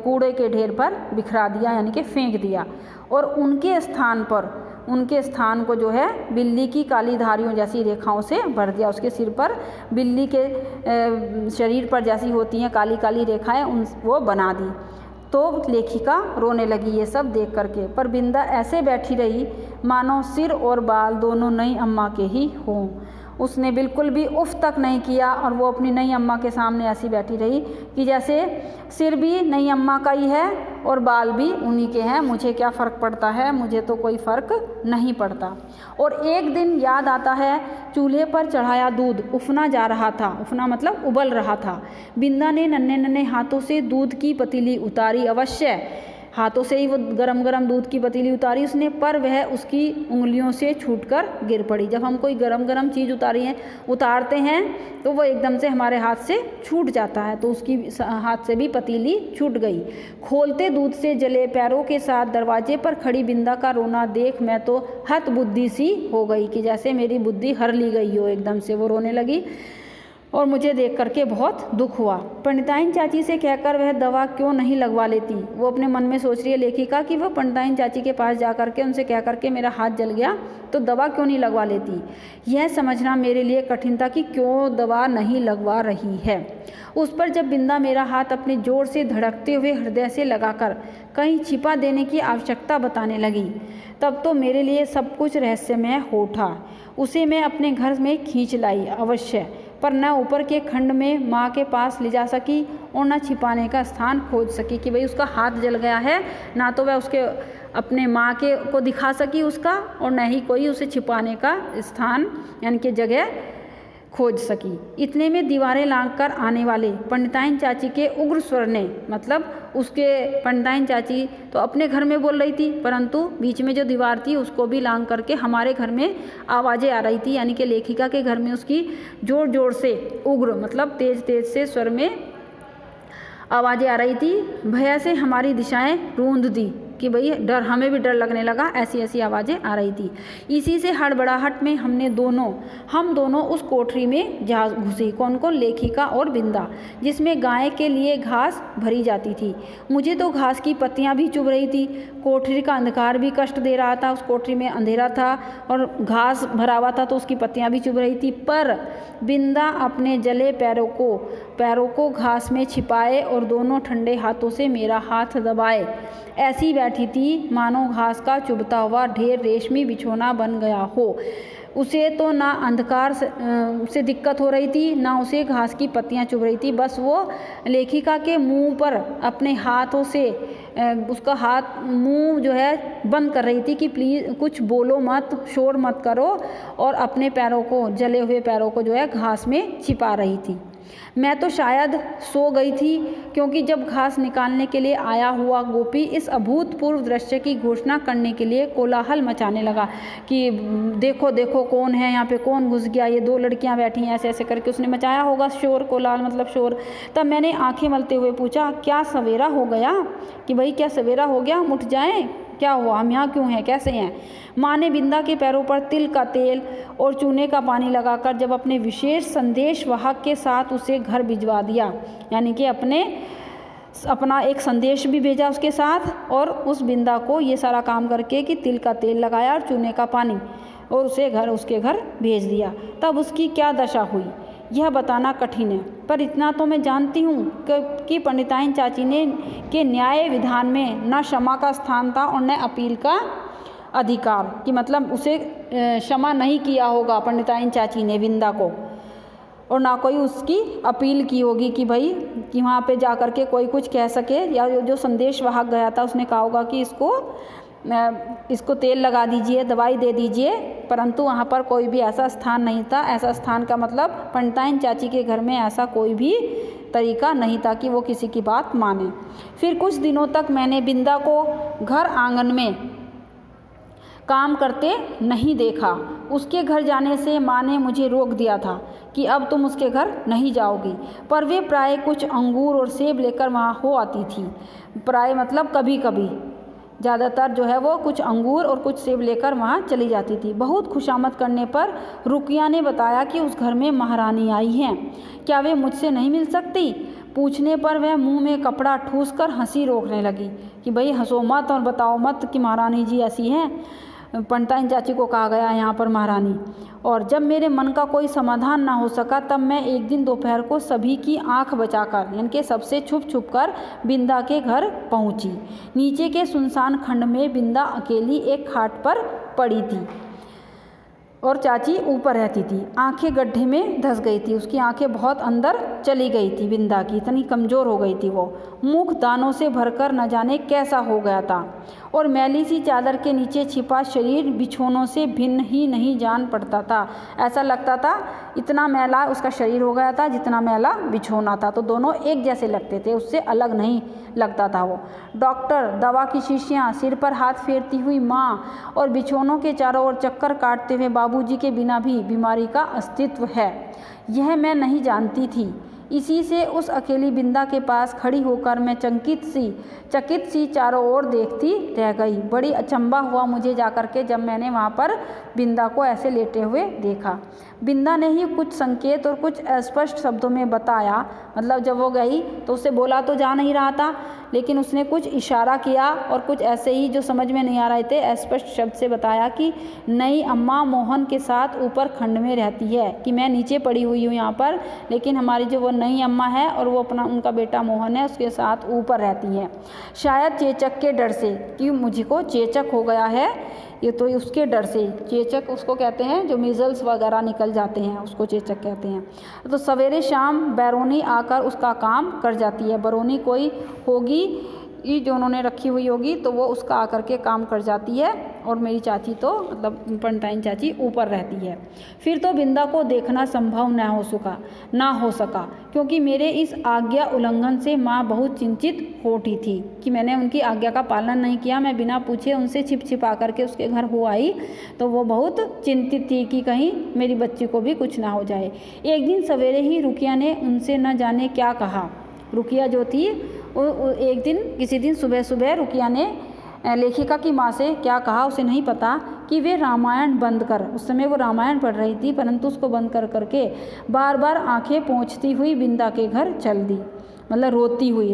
[SPEAKER 1] कूड़े के ढेर पर बिखरा दिया, यानी कि फेंक दिया, और उनके स्थान को जो है बिल्ली की काली धारियों जैसी रेखाओं से भर दिया। उसके सिर पर बिल्ली के शरीर पर जैसी होती हैं काली काली रेखाएं वो बना दी। तो लेखिका रोने लगी ये सब देख करके, पर बिंदा ऐसे बैठी रही मानो सिर और बाल दोनों नई अम्मा के ही हों। उसने बिल्कुल भी उफ तक नहीं किया और वो अपनी नई अम्मा के सामने ऐसी बैठी रही कि जैसे सिर भी नई अम्मा का ही है और बाल भी उन्हीं के हैं, मुझे क्या फ़र्क पड़ता है, मुझे तो कोई फ़र्क नहीं पड़ता। और एक दिन याद आता है चूल्हे पर चढ़ाया दूध उफना जा रहा था, उफना मतलब उबल रहा था। बिंदा ने नन्हे नन्हे हाथों से दूध की पतीली उतारी, अवश्य हाथों से ही वो गरम गरम दूध की पतीली उतारी उसने, पर वह उसकी उंगलियों से छूटकर गिर पड़ी। जब हम कोई गरम गरम चीज़ उतारते हैं तो वो एकदम से हमारे हाथ से छूट जाता है, तो उसकी हाथ से भी पतीली छूट गई। खोलते दूध से जले पैरों के साथ दरवाजे पर खड़ी बिंदा का रोना देख मैं तो हत बुद्धि सी हो गई कि जैसे मेरी बुद्धि हर ली गई हो। एकदम से वो रोने लगी और मुझे देख करके बहुत दुख हुआ। पंडिताइन चाची से कहकर वह दवा क्यों नहीं लगवा लेती। वो अपने मन में सोच रही है लेखिका कि वह पंडिताइन चाची के पास जा करके उनसे कह करके मेरा हाथ जल गया तो दवा क्यों नहीं लगवा लेती। यह समझना मेरे लिए कठिन था कि क्यों दवा नहीं लगवा रही है। उस पर जब बिंदा मेरा हाथ अपने जोर से धड़कते हुए हृदय से लगाकर कहीं छिपा देने की आवश्यकता बताने लगी, तब तो मेरे लिए सब कुछ रहस्यमय हो उठा। उसे मैं अपने घर में खींच लाई अवश्य, पर न ऊपर के खंड में माँ के पास ले जा सकी और न छिपाने का स्थान खोज सकी कि भाई उसका हाथ जल गया है, ना तो वह उसके अपने माँ के को दिखा सकी उसका, और न ही कोई उसे छिपाने का स्थान यानी कि जगह खोज सकी। इतने में दीवारें लांघ कर आने वाले पंडिताइन चाची के उग्र स्वर ने, मतलब उसके पंडिताइन चाची तो अपने घर में बोल रही थी, परंतु बीच में जो दीवार थी उसको भी लांघ करके हमारे घर में आवाज़ें आ रही थी, यानी कि लेखिका के घर में उसकी जोर जोर से उग्र मतलब तेज तेज से स्वर में आवाज़ें आ रही थी। भय से हमारी दिशाएं रूंध दी कि भाई डर, हमें भी डर लगने लगा, ऐसी ऐसी आवाज़ें आ रही थी। इसी से हड़बड़ाहट में हम दोनों उस कोठरी में जा घुसी। कौन कौन? लेखिका और बिंदा, जिसमें गाय के लिए घास भरी जाती थी। मुझे तो घास की पत्तियां भी चुभ रही थी। कोठरी का अंधकार भी कष्ट दे रहा था। उस कोठरी में अंधेरा था और घास भरा हुआ था तो उसकी पत्तियां भी चुभ रही थी। पर बिंदा अपने जले पैरों को घास में छिपाए और दोनों ठंडे हाथों से मेरा हाथ दबाए ऐसी बैठी बैठी थी मानो घास का चुभता हुआ ढेर रेशमी बिछोना बन गया हो। उसे तो ना अंधकार से दिक्कत हो रही थी, ना उसे घास की पत्तियां चुभ रही थी। बस वो लेखिका के मुंह पर अपने हाथों से उसका मुंह जो है बंद कर रही थी कि प्लीज़ कुछ बोलो मत, शोर मत करो, और अपने पैरों को, जले हुए पैरों को जो है घास में छिपा रही थी। मैं तो शायद सो गई थी, क्योंकि जब घास निकालने के लिए आया हुआ गोपी इस अभूतपूर्व दृश्य की घोषणा करने के लिए कोलाहल मचाने लगा कि देखो देखो कौन है यहाँ पे, कौन घुस गया, ये 2 लड़कियाँ बैठी हैं, ऐसे ऐसे करके उसने मचाया होगा शोर, कोलाहल मतलब शोर। तब मैंने आंखें मलते हुए पूछा, क्या सवेरा हो गया? कि भाई क्या सवेरा हो गया, हम उठ जाएं, क्या हुआ, हम यहाँ क्यों हैं, कैसे हैं? माँ ने बिंदा के पैरों पर तिल का तेल और चूने का पानी लगाकर जब अपने विशेष संदेश वाहक के साथ उसे घर भिजवा दिया, यानी कि अपना एक संदेश भी भेजा उसके साथ, और उस बिंदा को ये सारा काम करके कि तिल का तेल लगाया और चूने का पानी, और उसके घर भेज दिया। तब उसकी क्या दशा हुई यह बताना कठिन है, पर इतना तो मैं जानती हूँ कि पंडिताइन चाची के न्याय विधान में न क्षमा का स्थान था और न अपील का अधिकार, कि मतलब उसे क्षमा नहीं किया होगा पंडिताइन चाची ने बिंदा को, और ना कोई उसकी अपील की होगी कि भाई कि वहाँ पे जा कर के कोई कुछ कह सके, या जो संदेश वाहक गया था उसने कहा होगा कि इसको तेल लगा दीजिए, दवाई दे दीजिए, परंतु वहाँ पर कोई भी ऐसा स्थान नहीं था। ऐसा स्थान का मतलब पंडिताइन चाची के घर में ऐसा कोई भी तरीका नहीं था कि वो किसी की बात माने। फिर कुछ दिनों तक मैंने बिंदा को घर आंगन में काम करते नहीं देखा। उसके घर जाने से माँ ने मुझे रोक दिया था कि अब तुम उसके घर नहीं जाओगी, पर वे प्राय कुछ अंगूर और सेब लेकर वहाँ हो आती थी। प्राय मतलब कभी कभी, ज़्यादातर जो है वो कुछ अंगूर और कुछ सेब लेकर वहाँ चली जाती थी। बहुत खुशामद करने पर रुकिया ने बताया कि उस घर में महारानी आई हैं, क्या वे मुझसे नहीं मिल सकती? पूछने पर वह मुंह में कपड़ा ठूस कर हंसी रोकने लगी कि भाई हंसो मत और बताओ मत कि महारानी जी ऐसी हैं। पंडिताइन चाची को कहा गया यहाँ पर महारानी। और जब मेरे मन का कोई समाधान ना हो सका, तब मैं एक दिन दोपहर को सभी की आंख बचाकर, यानी कि सबसे छुप छुप कर बिंदा के घर पहुँची। नीचे के सुनसान खंड में बिंदा अकेली एक खाट पर पड़ी थी और चाची ऊपर रहती थी। आंखें गड्ढे में धंस गई थी, उसकी आंखें बहुत अंदर चली गई थी बिंदा की, इतनी कमज़ोर हो गई थी वो। मुख दानों से भरकर न जाने कैसा हो गया था, और मैली सी चादर के नीचे छिपा शरीर बिछोनों से भिन्न ही नहीं जान पड़ता था। ऐसा लगता था इतना मैला उसका शरीर हो गया था जितना मैला बिछोना था, तो दोनों एक जैसे लगते थे, उससे अलग नहीं लगता था वो। डॉक्टर, दवा की शीशियाँ, सिर पर हाथ फेरती हुई माँ और बिछोनों के चारों ओर चक्कर काटते हुए बाबूजी के बिना भी बीमारी का अस्तित्व है, यह मैं नहीं जानती थी। इसी से उस अकेली बिंदा के पास खड़ी होकर मैं चकित सी चारों ओर देखती रह गई। बड़ी अचंभा हुआ मुझे जाकर के जब मैंने वहाँ पर बिंदा को ऐसे लेटे हुए देखा। बिंदा ने ही कुछ संकेत और कुछ अस्पष्ट शब्दों में बताया, मतलब जब वो गई तो उससे बोला तो जा नहीं रहा था, लेकिन उसने कुछ इशारा किया और कुछ ऐसे ही जो समझ में नहीं आ रहे थे अस्पष्ट शब्द से बताया कि नई अम्मा मोहन के साथ ऊपर खंड में रहती है, कि मैं नीचे पड़ी हुई हूँ यहाँ पर, लेकिन हमारी जो वो नई अम्मा है और वो उनका बेटा मोहन है उसके साथ ऊपर रहती है। शायद चेचक के डर से, कि मुझको चेचक हो गया है, ये तो उसके डर से, चेचक उसको कहते हैं जो मीजल्स वगैरह निकल जाते हैं उसको चेचक कहते हैं। तो सवेरे शाम बैरोनी आकर उसका काम कर जाती है। बैरोनी कोई होगी ये जो उन्होंने रखी हुई होगी, तो वो उसका आकर के काम कर जाती है, और मेरी चाची तो मतलब पंडिताइन चाची ऊपर रहती है। फिर तो बिंदा को देखना संभव ना हो सका, क्योंकि मेरे इस आज्ञा उल्लंघन से माँ बहुत चिंतित हो उठी थी कि मैंने उनकी आज्ञा का पालन नहीं किया। मैं बिना पूछे उनसे छिपा करके उसके घर हो आई, तो वो बहुत चिंतित थी कि कहीं मेरी बच्ची को भी कुछ ना हो जाए। एक दिन सवेरे ही रुकिया ने उनसे न जाने क्या कहा। रुकिया जो थी किसी दिन सुबह रुकिया ने लेखिका की माँ से क्या कहा उसे नहीं पता, कि वे रामायण बंद कर, उस समय वो रामायण पढ़ रही थी, परंतु उसको बंद कर करके बार बार आंखें पोंछती हुई बिंदा के घर चल दी, मतलब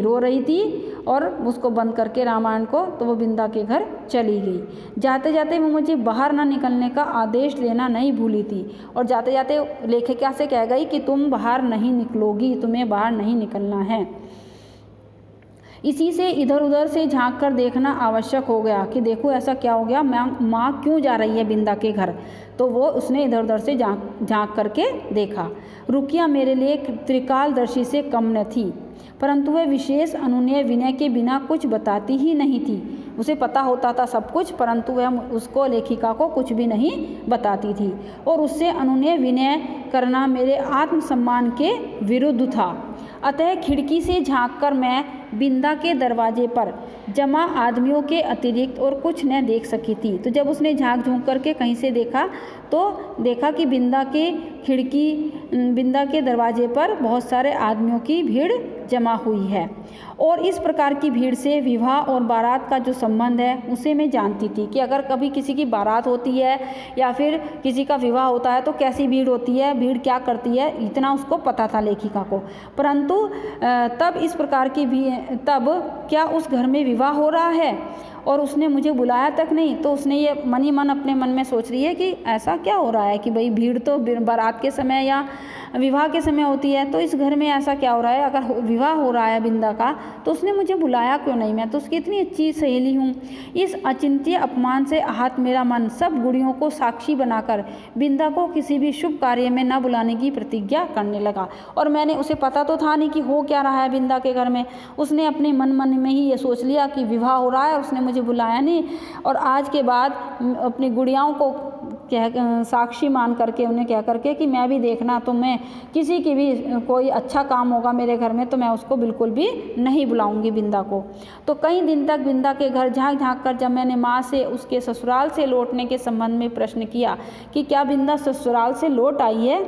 [SPEAKER 1] रो रही थी और उसको बंद करके रामायण को, तो वो बिंदा के घर चली गई। जाते जाते वो मुझे बाहर ना निकलने का आदेश देना नहीं भूली थी, और जाते जाते लेखिका से कह गई कि तुम बाहर नहीं निकलोगी, तुम्हें बाहर नहीं निकलना है। इसी से इधर उधर से झांक कर देखना आवश्यक हो गया कि देखो ऐसा क्या हो गया, माँ क्यों जा रही है बिंदा के घर। तो वो उसने इधर उधर से झांक करके देखा। रुकिया मेरे लिए त्रिकालदर्शी से कम न थी, परंतु वह विशेष अनुनय विनय के बिना कुछ बताती ही नहीं थी। उसे पता होता था सब कुछ, परंतु वह उसको, लेखिका को, कुछ भी नहीं बताती थी। और उससे अनुनय विनय करना मेरे आत्मसम्मान के विरुद्ध था। अतः खिड़की से झांककर मैं बिंदा के दरवाजे पर जमा आदमियों के अतिरिक्त और कुछ न देख सकी थी। तो जब उसने झांक झूंक करके कहीं से देखा तो देखा कि बिंदा के दरवाजे पर बहुत सारे आदमियों की भीड़ जमा हुई है। और इस प्रकार की भीड़ से विवाह और बारात का जो संबंध है उसे मैं जानती थी कि अगर कभी किसी की बारात होती है या फिर किसी का विवाह होता है तो कैसी भीड़ होती है, भीड़ क्या करती है, इतना उसको पता था लेखिका को। परंतु तब इस प्रकार की भी, तब क्या उस घर में विवाह हो रहा है और उसने मुझे बुलाया तक नहीं। तो उसने ये मन ही मन अपने मन में सोच रही है कि ऐसा क्या हो रहा है कि भाई भीड़ तो बारात के समय या विवाह के समय होती है, तो इस घर में ऐसा क्या हो रहा है। अगर विवाह हो रहा है बिंदा का तो उसने मुझे बुलाया क्यों नहीं, मैं तो उसकी इतनी अच्छी सहेली हूँ। इस अचिंत्य अपमान से आहत मेरा मन सब गुड़ियों को साक्षी बनाकर बिंदा को किसी भी शुभ कार्य में न बुलाने की प्रतिज्ञा करने लगा। और मैंने, उसे पता तो था नहीं कि हो क्या रहा है बिंदा के घर में। उसने अपने मन में ही ये सोच लिया कि विवाह हो रहा है और उसने मुझे बुलाया नहीं, और आज के बाद अपनी गुड़ियाओं को साक्षी मान करके, उन्हें कह करके कि मैं भी देखना, तो मैं किसी की भी कोई अच्छा काम होगा मेरे घर में तो मैं उसको बिल्कुल भी नहीं बुलाऊंगी बिंदा को। तो कई दिन तक बिंदा के घर झांक झांक कर जब मैंने माँ से उसके ससुराल से लौटने के संबंध में प्रश्न किया कि क्या बिंदा ससुराल से लौट आई है,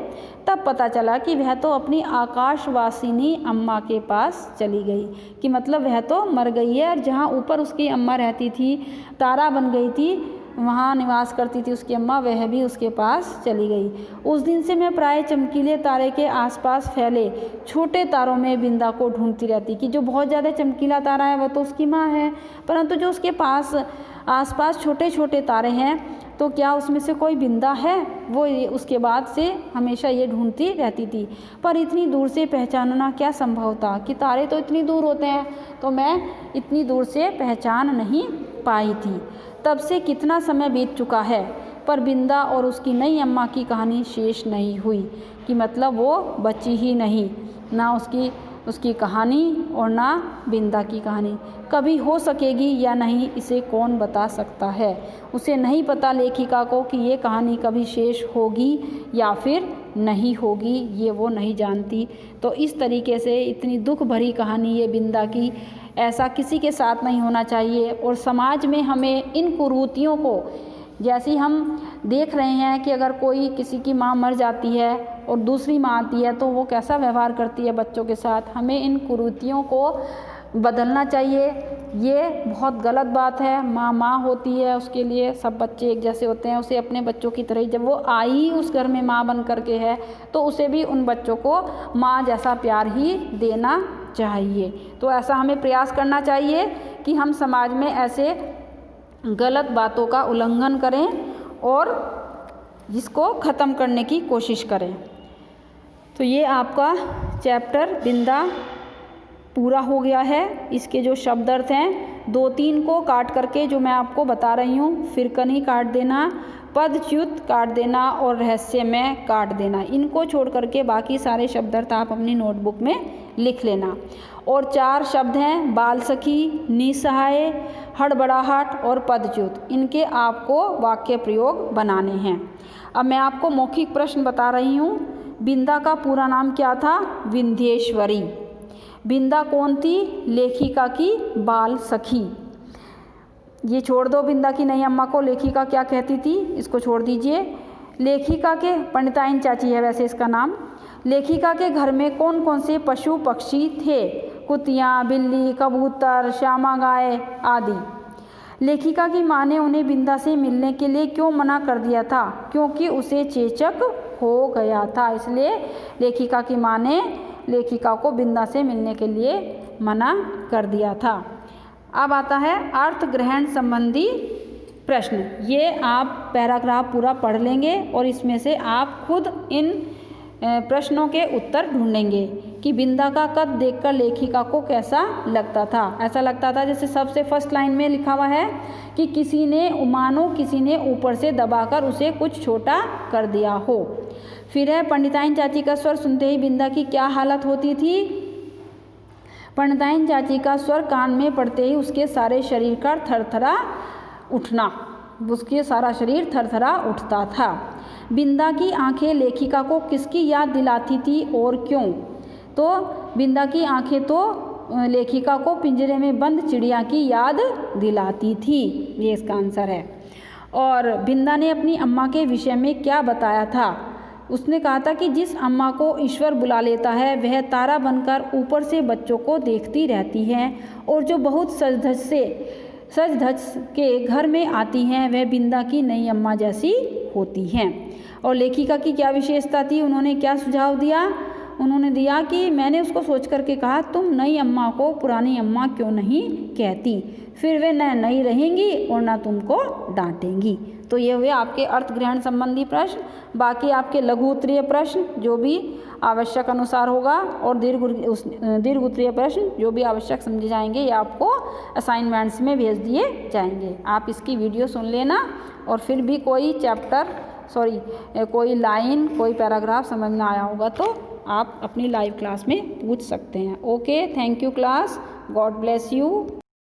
[SPEAKER 1] तब पता चला कि वह तो अपनी आकाशवासिनी अम्मा के पास चली गई, कि मतलब वह तो मर गई है और जहाँ ऊपर उसकी अम्मा रहती थी, तारा बन गई थी, वहाँ निवास करती थी उसकी अम्मा, वह भी उसके पास चली गई। उस दिन से मैं प्राय चमकीले तारे के आसपास फैले छोटे तारों में बिंदा को ढूंढती रहती, कि जो बहुत ज़्यादा चमकीला तारा है वो तो उसकी माँ है, परंतु जो उसके पास आसपास छोटे छोटे तारे हैं तो क्या उसमें से कोई बिंदा है। वो उसके बाद से हमेशा ये ढूंढती रहती थी, पर इतनी दूर से पहचानना क्या संभव था कि तारे तो इतनी दूर होते हैं, तो मैं इतनी दूर से पहचान नहीं पाई थी। तब से कितना समय बीत चुका है, पर बिंदा और उसकी नई अम्मा की कहानी शेष नहीं हुई, कि मतलब वो बची ही नहीं, ना उसकी कहानी और ना बिंदा की कहानी। कभी हो सकेगी या नहीं इसे कौन बता सकता है। उसे नहीं पता लेखिका को कि ये कहानी कभी शेष होगी या फिर नहीं होगी, ये वो नहीं जानती। तो इस तरीके से इतनी दुख भरी कहानी ये बिंदा की, ऐसा किसी के साथ नहीं होना चाहिए। और समाज में हमें इन कुरीतियों को, जैसे हम देख रहे हैं कि अगर कोई किसी की माँ मर जाती है और दूसरी माँ आती है तो वो कैसा व्यवहार करती है बच्चों के साथ, हमें इन कुरीतियों को बदलना चाहिए। ये बहुत गलत बात है। माँ होती है, उसके लिए सब बच्चे एक जैसे होते हैं, उसे अपने बच्चों की तरह ही, जब वो आई उस घर में माँ बन करके है तो उसे भी उन बच्चों को माँ जैसा प्यार ही देना चाहिए। तो ऐसा हमें प्रयास करना चाहिए कि हम समाज में ऐसे गलत बातों का उल्लंघन करें और जिसको ख़त्म करने की कोशिश करें। तो ये आपका चैप्टर बिंदा पूरा हो गया है। इसके जो शब्द अर्थ हैं 2-3 को काट करके जो मैं आपको बता रही हूँ, फिरकनी काट देना, पदच्युत काट देना और रहस्यमय काट देना, इनको छोड़ करके बाकी सारे शब्द अर्थ आप अपनी नोटबुक में लिख लेना। और 4 शब्द हैं बाल सखी, निसहाय, हड़बड़ाहट और पदच्युत, इनके आपको वाक्य प्रयोग बनाने हैं। अब मैं आपको मौखिक प्रश्न बता रही हूँ। बिंदा का पूरा नाम क्या था? विंध्येश्वरी। बिंदा कौन थी? लेखिका की बाल सखी। ये छोड़ दो बिंदा की नई अम्मा को, लेखिका क्या कहती थी, इसको छोड़ दीजिए। लेखिका के, पंडिताइन चाची है वैसे इसका नाम। लेखिका के घर में कौन कौन से पशु पक्षी थे? कुतिया, बिल्ली, कबूतर, श्यामा गाय आदि। लेखिका की माँ ने उन्हें बिंदा से मिलने के लिए क्यों मना कर दिया था? क्योंकि उसे चेचक हो गया था, इसलिए लेखिका की माँ ने लेखिका को बिंदा से मिलने के लिए मना कर दिया था। अब आता है अर्थ ग्रहण संबंधी प्रश्न। ये आप पैराग्राफ पूरा पढ़ लेंगे और इसमें से आप खुद इन प्रश्नों के उत्तर ढूंढेंगे। कि बिंदा का कद देखकर लेखिका को कैसा लगता था। ऐसा लगता था जैसे सबसे फर्स्ट लाइन में लिखा हुआ है कि किसी ने ऊपर से दबाकर उसे कुछ छोटा कर दिया हो। फिर है पंडिताइन चाची का स्वर सुनते ही बिंदा की क्या हालत होती थी। पंडिताइन चाची का स्वर कान में पड़ते ही उसके सारे शरीर का थरथरा उठना, उसके सारा शरीर थरथरा उठता था। बिंदा की आंखें लेखिका को किसकी याद दिलाती थी और क्यों? तो बिंदा की आंखें तो लेखिका को पिंजरे में बंद चिड़िया की याद दिलाती थी, ये इसका आंसर है। और बिंदा ने अपनी अम्मा के विषय में क्या बताया था? उसने कहा था कि जिस अम्मा को ईश्वर बुला लेता है वह तारा बनकर ऊपर से बच्चों को देखती रहती हैं और जो बहुत सज धज के घर में आती हैं वह बिंदा की नई अम्मा जैसी होती हैं। और लेखिका की क्या विशेषता थी? उन्होंने क्या सुझाव दिया? उन्होंने दिया कि मैंने उसको सोच करके कहा तुम नई अम्मा को पुरानी अम्मा क्यों नहीं कहती, फिर वे न नई रहेंगी और ना तुमको डांटेंगी। तो ये हुए आपके अर्थ ग्रहण संबंधी प्रश्न। बाकी आपके लघु उत्तरीय प्रश्न जो भी आवश्यक अनुसार होगा और दीर्घ उत्तरीय प्रश्न जो भी आवश्यक समझे जाएंगे ये आपको असाइनमेंट्स में भेज दिए जाएंगे। आप इसकी वीडियो सुन लेना और फिर भी कोई कोई लाइन कोई पैराग्राफ समझ में आया होगा तो आप अपनी लाइव क्लास में पूछ सकते हैं। Okay, thank you class, God bless you.